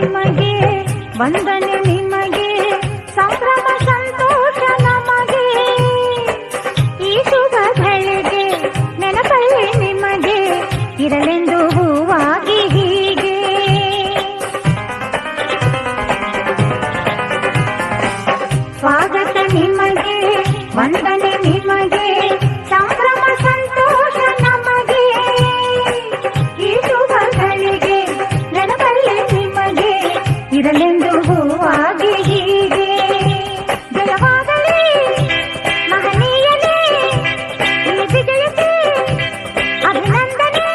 ನಿಮಗೆ ವಂದನೆ ನಿಮಗೆ ಸಂಭ್ರಮ ಸಂತೋಷ ನಮಗೆ ಈ ಶುಭ ಗಳಿಗೆ ನೆನಪಲ್ಲಿ ನಿಮಗೆ ಇರಲೆಂದು ಹೂವಾಗಿ ಹೀಗೆ ಸ್ವಾಗತ ನಿಮಗೆ ವಂದನೆ ನಿಮಗೆ ಸಂಭ್ರಮ ಸಂತೋಷ ನಮಗೆ ಈ ಶುಭಗಳಿಗೆ ನೆನಪಲ್ಲಿ ನಿಮಗೆ ಇರಲೆಂದು ಹೂವಾಗಿ ಹೀಗೆ ಜಯವಾಗಲಿ ಮಹನೀಯನೇ ಈ ವಿಜಯಕ್ಕೆ ಅಭಿನಂದನೆ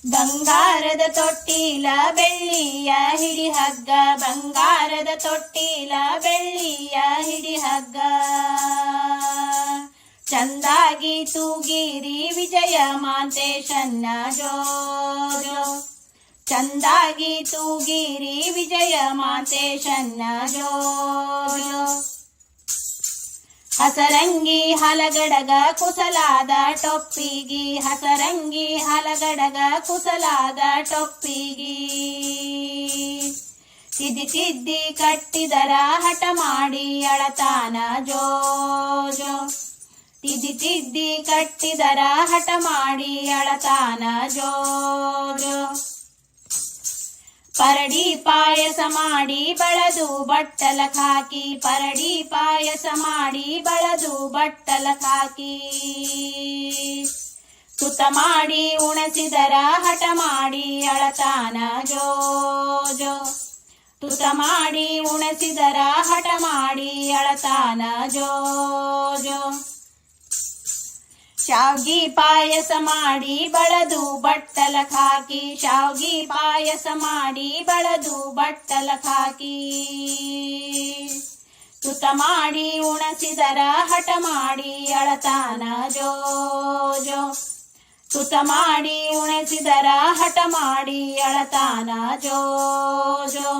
ಬಂಗಾರದ ತೊಟ್ಟಿಲ ಬೆಳ್ಳಿಯ ಹಿಡಿ ಹಗ್ಗ, ಬಂಗಾರದ ತೊಟ್ಟಿಲ ಬೆಳ್ಳಿಯ ಹಿಡಿ ಹಗ್ಗ. ಚಂದಾಗಿ ತೂಗಿರಿ ವಿಜಯ ಮಾಂತೇಶನ್ನ ಜೋ ಜೋ, ಚಂದಾಗಿ ತೂಗಿರಿ ವಿಜಯ ಮಾಂತೇಶನ್ನ ಜೋ ಜೋ. ಹಸರಂಗಿ ಹಲಗಡಗ ಕುಸಲಾದ ಟೊಪ್ಪಿಗಿ, ಹಸರಂಗಿ ಹಲಗಡಗ ಕುಸಲಾದ ಟೊಪ್ಪಿಗಿ. ತಿದ್ದಿ ತಿದ್ದಿ ಕಟ್ಟಿದರ ಹಠ ಮಾಡಿ ಅಳತಾನ ಜೋ ಜೋ, ತಿದ್ದಿ ತಿದ್ದಿ ಕಟ್ಟಿದರ ಹಠ ಮಾಡಿ ಅಳತಾನ ಜೋ ಜೋ. ಪರಡಿ ಪಾಯಸ ಮಾಡಿ ಬಳದು ಬಟ್ಟಲ ಹಾಕಿ, ಪರಡಿ ಪಾಯಸ ಮಾಡಿ ಬಳದು ಬಟ್ಟಲ ಹಾಕಿ. ತುತ್ತ ಮಾಡಿ ಉಣಸಿದರ ಹಠ ಮಾಡಿ ಅಳತಾನ ಜೋ ಜೋ, ತುತ್ತ ಮಾಡಿ ಉಣಸಿದರ ಹಠ ಮಾಡಿ ಅಳತಾನ ಜೋ ಜೋ. ಶಾವ್ಗಿ ಪಾಯಸ ಮಾಡಿ ಬಳದು ಬಟ್ಟಲ ಹಾಕಿ, ಶಾವ್ಗಿ ಪಾಯಸ ಮಾಡಿ ಬಳದು ಬಟ್ಟಲ ಹಾಕಿ. ತುತ್ತ ಮಾಡಿ ಉಣಸಿದರ ಹಠ ಮಾಡಿ ಅಳತಾನ ಜೋ ಜೋ, ತುತ್ತ ಮಾಡಿ ಉಣಸಿದರ ಹಠ ಮಾಡಿ ಅಳತಾನ ಜೋ ಜೋ.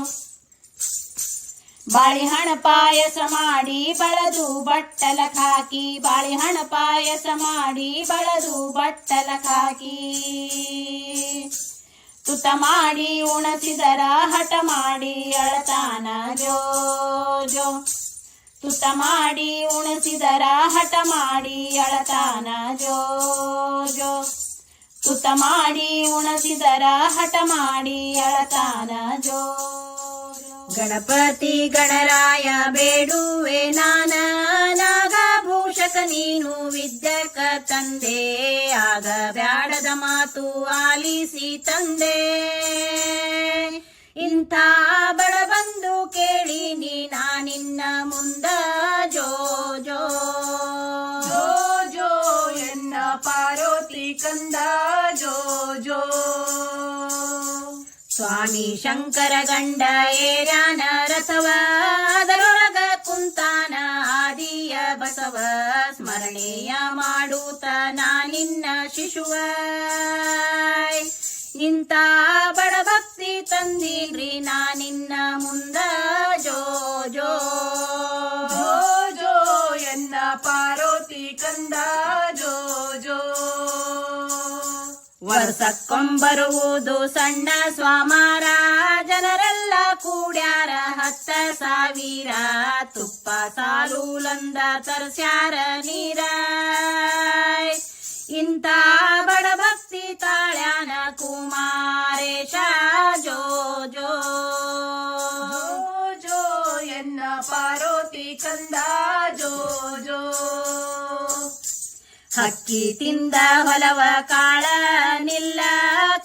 ಬಾಳೆಹಣ ಪಾಯಸ ಮಾಡಿ ಬಳದು ಬಟ್ಟಲ ಹಾಕಿ, ಬಾಳೆಹಣ ಪಾಯಸ ಮಾಡಿ ಬಳದು ಬಟ್ಟಲ ಹಾಕಿ. ತುತ್ತ ಮಾಡಿ ಉಣಸಿದರ ಹಠ ಮಾಡಿ ಅಳತಾನ ಜೋ ಜೋ, ತುತ್ತ ಮಾಡಿ ಉಣಸಿದರ ಹಠ ಮಾಡಿ ಅಳತಾನ ಜೋ ಜೋ. ತುತ್ತ ಮಾಡಿ ಉಣಸಿದರ ಹಠ ಮಾಡಿ ಅಳತಾನ ಜೋ. ಗಣಪತಿ ಗಣರಾಯ ಬೇಡುವೆ ನಾನ, ನಾಗಭೂಷಕ ನೀನು ವಿದ್ಯಕ ತಂದೆ. ಆಗ ಬ್ಯಾಡದ ಮಾತು ಆಲಿಸಿ ತಂದೆ, ಇಂಥ ಬಡ ಬಂದು ಕೇಳಿ ನೀ ನಾನಿನ್ನ ಮುಂದ ಜೋ ಜೋ ಜೋ ಜೋ. ಎನ್ನ ಪಾರ್ವತಿ ಕಂದ ಜೋ ಜೋ. ಸ್ವಾಮಿ ಶಂಕರ ಗಂಡ ಏರ್ಯಾನ ರಥವ, ಅದರೊಳಗ ಕುಂತಾನ ಆದಿಯ ಬಸವ. ಸ್ಮರಣೆಯ ಮಾಡೂತ ನಾನಿನ್ನ ಶಿಶುವ, ಇಂಥ ಬಡ ಭಕ್ತಿ ತಂದೀನ್ರಿ ನಾನಿನ್ನ ಮುಂದ ಜೋ ಜೋ ಜೋ ಜೋ. ಎನ್ನ ಪಾರ್ವತಿ ಕಂದ ಜೋ ಜೋ. ವರ್ಷಕ್ಕೊಂಬರುವುದು ಸಣ್ಣ ಸ್ವಾಮಾರ, ಜನರೆಲ್ಲ ಕೂಡ್ಯಾರ 10,000. ತುಪ್ಪ ಸಾಲೂಲಂದ ತರ್ಸ್ಯಾರ ನೀರ, ಇಂಥ ಬಡ ಭಕ್ತಿ ತಾಳ್ಯಾನ ಕುಮಾರೇಶ ಜೋ ಜೋ ಜೋ. ಎನ್ನ ಪಾರ್ವತಿ ಕಂದ ಜೋ ಜೋ. ಹಕ್ಕಿ ತಿಂದ ಹೊಲವ ಕಾಳ ನಿಲ್ಲ,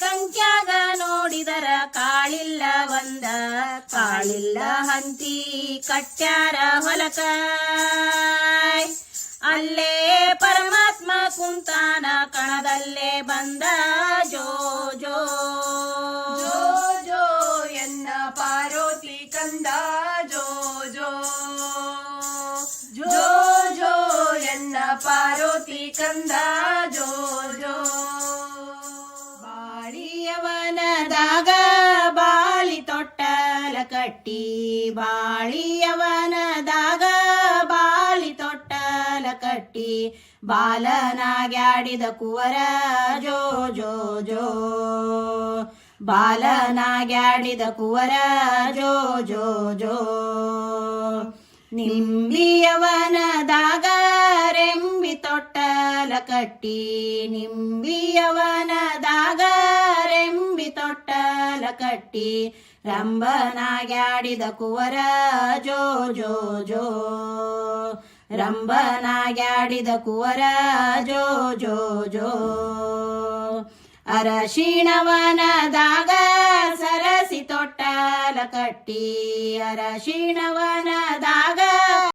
ಕಂಕ್ಯಾಗ ನೋಡಿದರ ಕಾಳಿಲ್ಲ ಒಂದ. ಕಾಳಿಲ್ಲ ಹಂತಿ ಕಟ್ಟ್ಯಾರ ಹೊಲಕ, ಅಲ್ಲೇ ಪರಮಾತ್ಮ ಕುಂತಾನ ಕಣದಲ್ಲೇ ಬಂದ ಜೋ ಜೋ ಜೋ ಜೋ. ಎನ್ನ ಪಾರ್ವತಿ ಕಂದ ಜೋ ಜೋ ಜೋ ಜೋ. ಎನ್ನ ಪಾರ್ವತಿ ಕಂದ ಜೋ ಜೋ. ಬಾಳಿಯವನದಾಗ ಬಾಲಿ ತೊಟ್ಟಲ ಕಟ್ಟಿ, ಬಾಳಿಯವನದಾಗ ಬಾಲಿ ತೊಟ್ಟಲ ಕಟ್ಟಿ. ಬಾಲನಾಗ್ಯಾಡಿದ ಕುವರ ಜೋ ಜೋ ಜೋ, ಬಾಲನಾಗ್ಯಾಡಿದ ಕುವರ ಜೋ ಜೋ ಜೋ. ನಿಂಬಿಯವನದಾಗ ರೆಂಬಿ ತೊಟ್ಟಲ ಕಟ್ಟಿ, ನಿಂಬಿಯವನದಾಗ ರೆಂಬಿ ತೊಟ್ಟಲ ಕಟ್ಟಿ. ರಂಭನಾಗ್ಯಾಡಿದ ಕುವರ ಜೋ ಜೋ ಜೋ, ರಂಭನಾಗ್ಯಾಡಿದ ಕುವರ ಜೋ ಜೋ ಜೋ. ಅರಶಿಣವನದಾಗ ಸರಸಿ ತೊಟ್ಟಲ ಕಟ್ಟಿ, ಅರಶಿಣವನದಾಗ